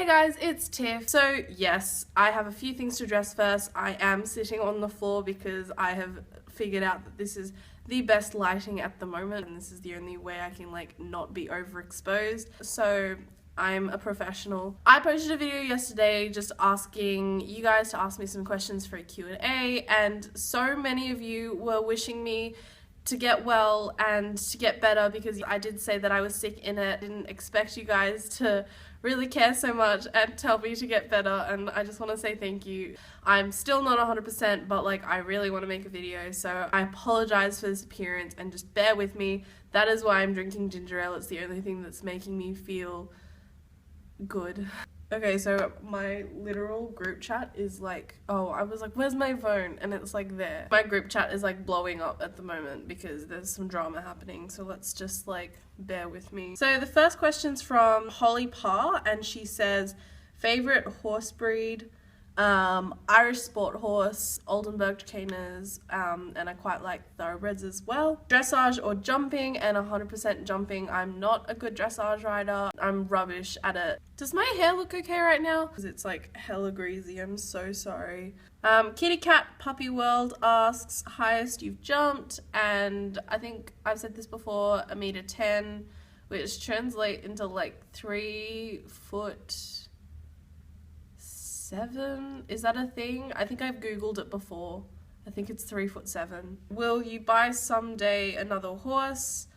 Hey guys, it's Tiff. So yes, I have a few things to address first. I am sitting on the floor because I have figured out that this is the best lighting at the moment and this is the only way I can not be overexposed. So I'm a professional. I posted a video yesterday just asking you guys to ask me some questions for a Q&A, and so many of you were wishing me to get well and to get better because I did say that I was sick in it. I didn't expect you guys to really care so much and tell me to get better, and I just want to say thank you. I'm still not 100%, but I really want to make a video, so I apologize for this appearance and just bear with me. That is why I'm drinking ginger ale. It's the only thing that's making me feel good. Okay, so my literal group chat is I was like, where's my phone? And it's there. My group chat is blowing up at the moment because there's some drama happening, so let's just bear with me. So the first question's from Holly Parr, and she says, favorite horse breed? Irish sport horse, Oldenburg trainers, and I quite like thoroughbreds as well. Dressage or jumping, and 100% jumping. I'm not a good dressage rider. I'm rubbish at it. Does my hair look okay right now? Because it's hella greasy. I'm so sorry. Kitty Cat Puppy World asks, highest you've jumped, and I think I've said this before, 1.10 meters, which translate into 3 foot 7. Is that a thing? I think I've googled it before. I think it's 3'7". Will you buy someday another horse?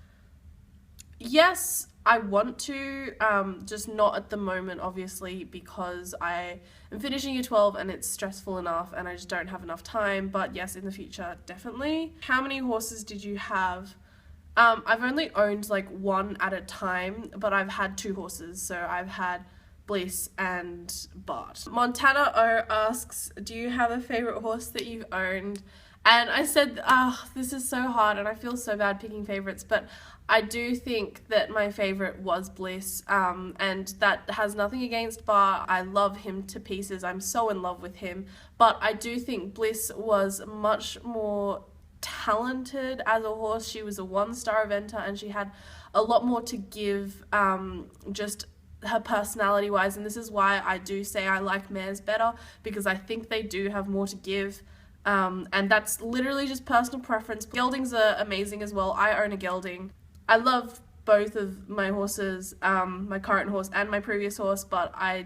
Yes, I want to, just not at the moment, obviously, because I am finishing year 12 and it's stressful enough and I just don't have enough time. But yes, in the future, definitely. How many horses did you have? I've only owned one at a time, but I've had 2 horses. So I've had Bliss and Bart. Montana O asks, do you have a favorite horse that you've owned? And I said, this is so hard and I feel so bad picking favorites, but I do think that my favorite was Bliss, and that has nothing against Bart. I love him to pieces. I'm so in love with him, but I do think Bliss was much more talented as a horse. She was a 1-star eventer and she had a lot more to give, just her personality wise, and this is why I do say I like mares better, because I think they do have more to give, and that's literally just personal preference. Geldings are amazing as well. I own a gelding. I love both of my horses, my current horse and my previous horse, but I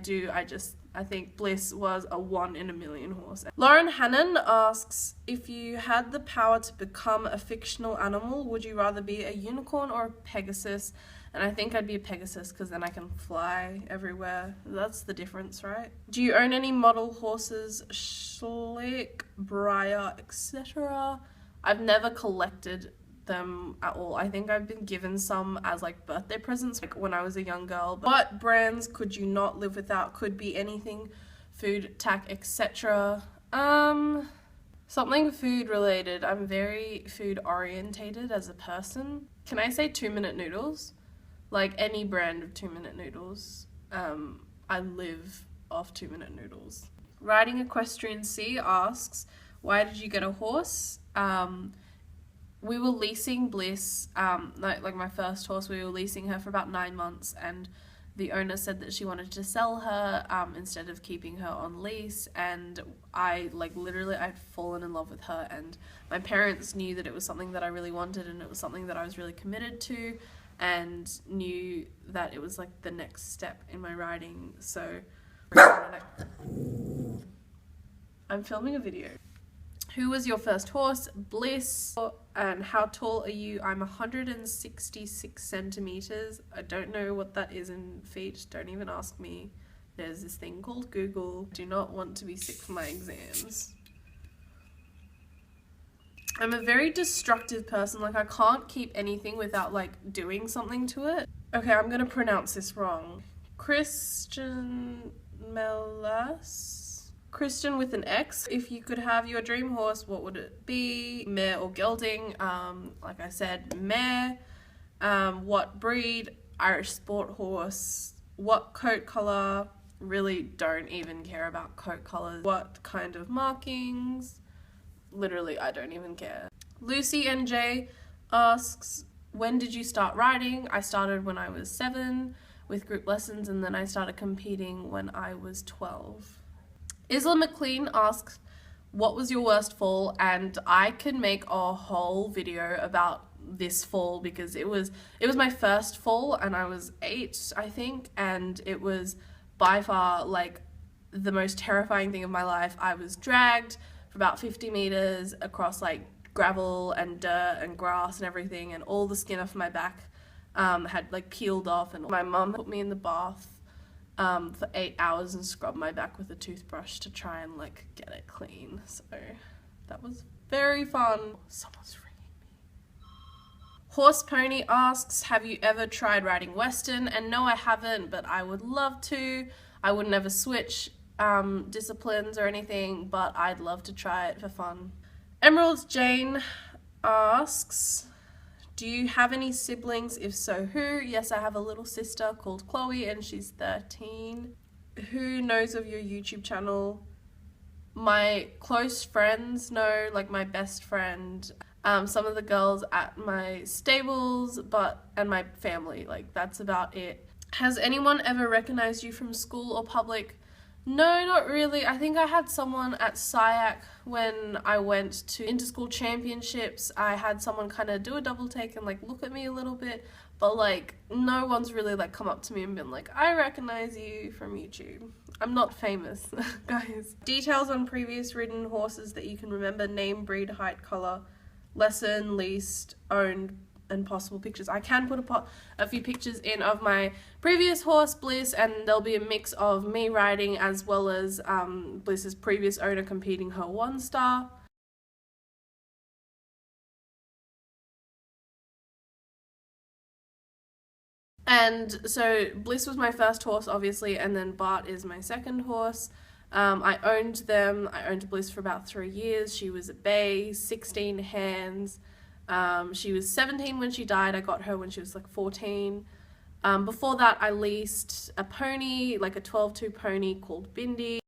think Bliss was a 1 in a million horse. Lauren Hannon asks, if you had the power to become a fictional animal, would you rather be a unicorn or a Pegasus? And I think I'd be a Pegasus because then I can fly everywhere. That's the difference, right? Do you own any model horses? Schlick, Briar, etc. I've never collected them at all. I think I've been given some as birthday presents when I was a young girl. What brands could you not live without? Could be anything, food, tack, etc. Something food related. I'm very food orientated as a person. Can I say 2-minute noodles? Any brand of 2-minute noodles. I live off 2-minute noodles. Riding Equestrian C asks, why did you get a horse? We were leasing Bliss, my first horse, we were leasing her for about 9 months, and the owner said that she wanted to sell her instead of keeping her on lease, and I I'd fallen in love with her, and my parents knew that it was something that I really wanted and it was something that I was really committed to, and knew that it was the next step in my riding. So I'm filming a video. Who was your first horse? Bliss. And how tall are you? I'm 166 centimeters. I don't know what that is in feet. Don't even ask me. There's this thing called Google. Do not want to be sick for my exams. I'm a very destructive person. I can't keep anything without doing something to it. Okay, I'm gonna pronounce this wrong. Christian Melas? Christian with an X. If you could have your dream horse, what would it be? Mare or gelding? Like I said, mare. What breed? Irish sport horse. What coat color? Really don't even care about coat colors. What kind of markings? Literally, I don't even care. Lucy NJ asks, when did you start riding? I started when I was 7. with group lessons, and then I started competing when I was 12. Isla McLean asks, what was your worst fall? And I can make a whole video about this fall because it was my first fall and I was 8, I think, and it was by far like the most terrifying thing of my life. I was dragged for about 50 meters across like gravel and dirt and grass and everything, and all the skin off my back had like peeled off, and my mum put me in the bath for 8 hours and scrubbed my back with a toothbrush to try and like get it clean. So that was very fun. Someone's ringing me. Horse Pony asks, have you ever tried riding Western? And no, I haven't, but I would love to. I would never switch disciplines or anything, but I'd love to try it for fun. Emerald Jane asks, do you have any siblings? If so, who? Yes, I have a little sister called Chloe and she's 13. Who knows of your YouTube channel? My close friends know, like my best friend, some of the girls at my stables, and my family, like that's about it. Has anyone ever recognized you from school or public? No, not really. I think I had someone at SIAC when I went to inter-school championships. I had someone kind of do a double take and like look at me a little bit, but like no one's really like come up to me and been like, I recognize you from YouTube. I'm not famous, guys. Details on previous ridden horses that you can remember: name, breed, height, color, lesson, least, owned, and possible pictures. I can put a few pictures in of my previous horse, Bliss, and there'll be a mix of me riding as well as Bliss's previous owner competing her 1-star. And so Bliss was my first horse, obviously, and then Bart is my second horse. I owned them. I owned Bliss for about 3 years. She was a bay, 16 hands. She was 17 when she died. I got her when she was like 14. Before that, I leased a pony, like a 12-2 pony called Bindi.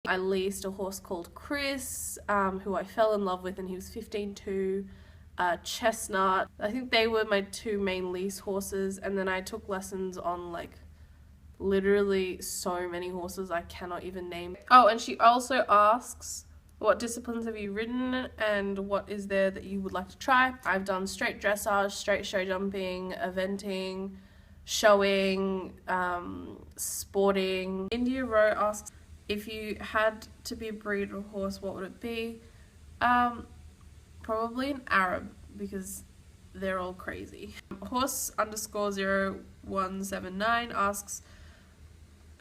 I leased a horse called Chris, who I fell in love with, and he was 15-2. Chestnut. I think they were my 2 main lease horses, and then I took lessons on like literally so many horses I cannot even name. Oh, and she also asks, what disciplines have you ridden and what is there that you would like to try? I've done straight dressage, straight show jumping, eventing, showing, sporting. India Rowe asks, if you had to be a breed of horse, what would it be? Probably an Arab, because they're all crazy. Horse_0179 asks,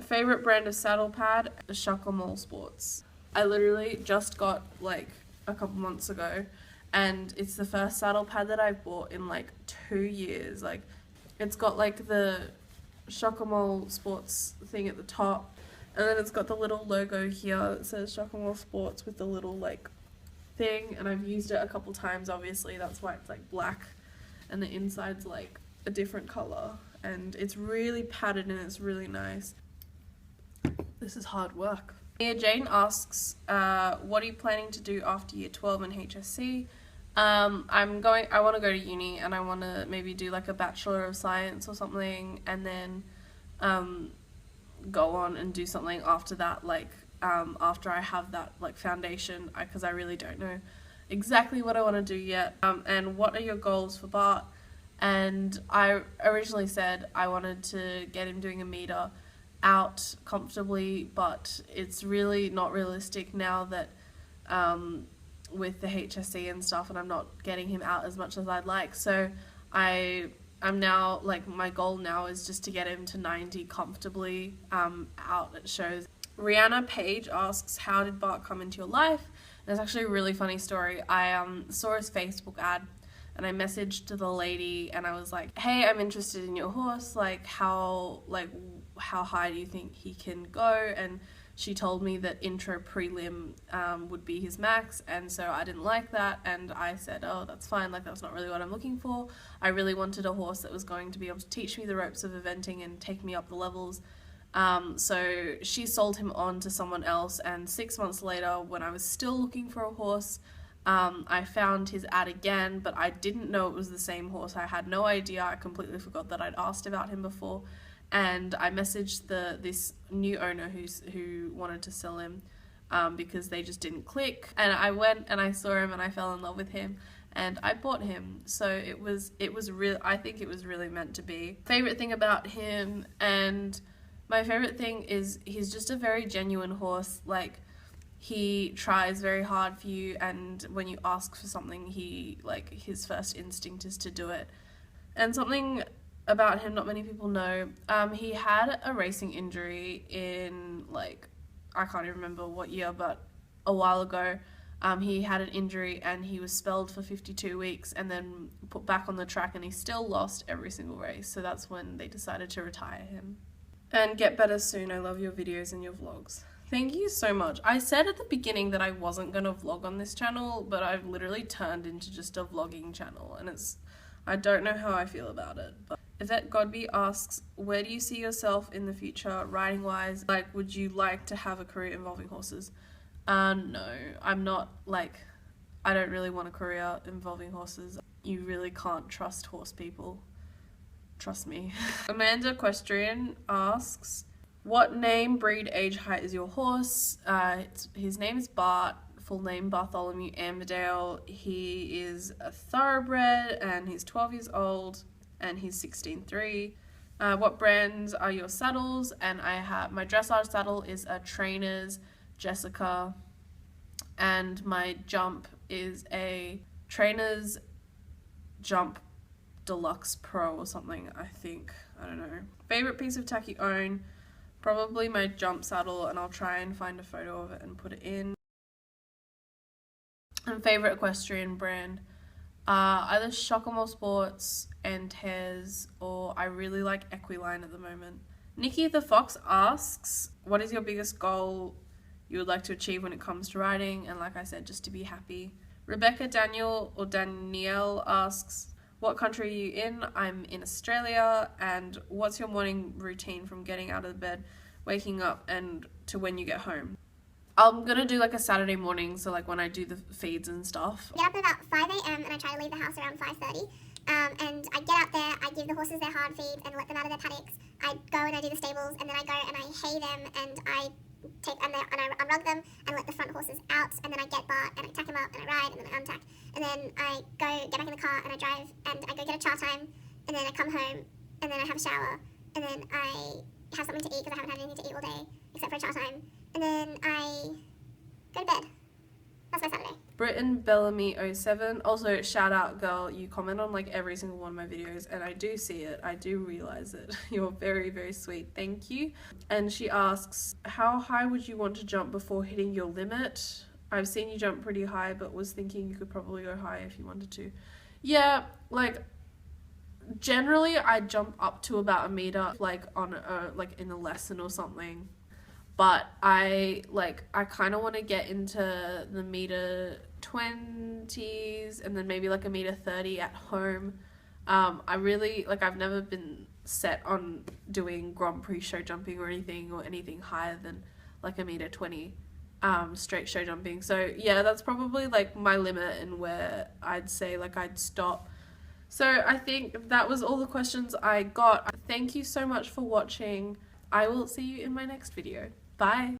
favorite brand of saddle pad? Shucklemall Sports. I literally just got like a couple months ago, and it's the first saddle pad that I've bought in like 2 years. Like, it's got like the Shucklemall Sports thing at the top, and then it's got the little logo here that says Shucklemall Sports with the little like thing, and I've used it a couple times. Obviously that's why it's like black and the inside's like a different color, and it's really padded and it's really nice. This is hard work. Mia Jane asks, what are you planning to do after year 12 in HSC? I want to go to uni, and I want to maybe do like a Bachelor of Science or something, and then go on and do something after that, like after I have that like foundation, because I really don't know exactly what I want to do yet. And what are your goals for Bart? And I originally said I wanted to get him doing a meter out comfortably, but it's really not realistic now that with the HSC and stuff, and I'm not getting him out as much as I'd like. So I'm now, like, my goal now is just to get him to 90 comfortably out at shows. Rihanna Page asks, how did Bart come into your life? And it's actually a really funny story. I saw his Facebook ad, and I messaged the lady, and I was like, hey, I'm interested in your horse, like how high do you think he can go? And she told me that intro prelim would be his max, and so I didn't like that, and I said, oh, that's fine, like that's not really what I'm looking for. I really wanted a horse that was going to be able to teach me the ropes of eventing and take me up the levels. So she sold him on to someone else, and 6 months later, when I was still looking for a horse, I found his ad again, but I didn't know it was the same horse. I had no idea. I completely forgot that I'd asked about him before, and I messaged this new owner who wanted to sell him, because they just didn't click. And I went and I saw him and I fell in love with him, and I bought him. So it was real. I think it was really meant to be. Favorite thing about him, and my favorite thing is he's just a very genuine horse. Like, he tries very hard for you, and when you ask for something, his first instinct is to do it. And something about him not many people know, he had a racing injury in, like, I can't even remember what year, but a while ago. He had an injury and he was spelled for 52 weeks and then put back on the track, and he still lost every single race. So that's when they decided to retire him. And get better soon. I love your videos and your vlogs. Thank you so much. I said at the beginning that I wasn't going to vlog on this channel, but I've literally turned into just a vlogging channel, and I don't know how I feel about it. But Yvette Godby asks, where do you see yourself in the future, riding wise? Like, would you like to have a career involving horses? No, I'm not, like, I don't really want a career involving horses. You really can't trust horse people. Trust me. Amanda Equestrian asks, what name, breed, age, height is your horse? His name is Bart, full name Bartholomew Amberdale. He is a thoroughbred and he's 12 years old and he's 16.3. What brands are your saddles? And my dressage saddle is a Trainer's Jessica, and my jump is a Trainer's Jump Deluxe Pro or something, I think. I don't know. Favorite piece of tack you own? Probably my jump saddle, and I'll try and find a photo of it and put it in. And favorite equestrian brand? Either Shockamore Sports and Tears, or I really like Equiline at the moment. Nikki the Fox asks, what is your biggest goal you would like to achieve when it comes to riding? And like I said, just to be happy. Rebecca Danielle asks, what country are you in? I'm in Australia. And what's your morning routine from getting out of bed, waking up, and to when you get home? I'm gonna do like a Saturday morning, so like when I do the feeds and stuff. I get up at about 5 a.m. and I try to leave the house around 5:30. And I get out there, I give the horses their hard feed and let them out of their paddocks. I go and I do the stables, and then I go and I hay them, and I unrug them and let the front horses out, and then I get Bart and I tack him up and I ride and then I untack, and then I go get back in the car and I drive and I go get a chow time, and then I come home and then I have a shower, and then I have something to eat because I haven't had anything to eat all day except for a chow time, and then I go to bed. That's my Saturday. Britain Bellamy 07. Also, shout out, girl. You comment on like every single one of my videos, and I do see it. I do realize it. You're very, very sweet. Thank you. And she asks, how high would you want to jump before hitting your limit? I've seen you jump pretty high, but was thinking you could probably go high if you wanted to. Yeah, like generally I jump up to about 1 meter, like on like in a lesson or something. But I kind of want to get into the meter 20s and then maybe like 1.30 meters at home. I really, I've never been set on doing Grand Prix show jumping or anything higher than like 1.20 meters straight show jumping. So yeah, that's probably like my limit and where I'd say like I'd stop. So I think that was all the questions I got. Thank you so much for watching. I will see you in my next video. Bye.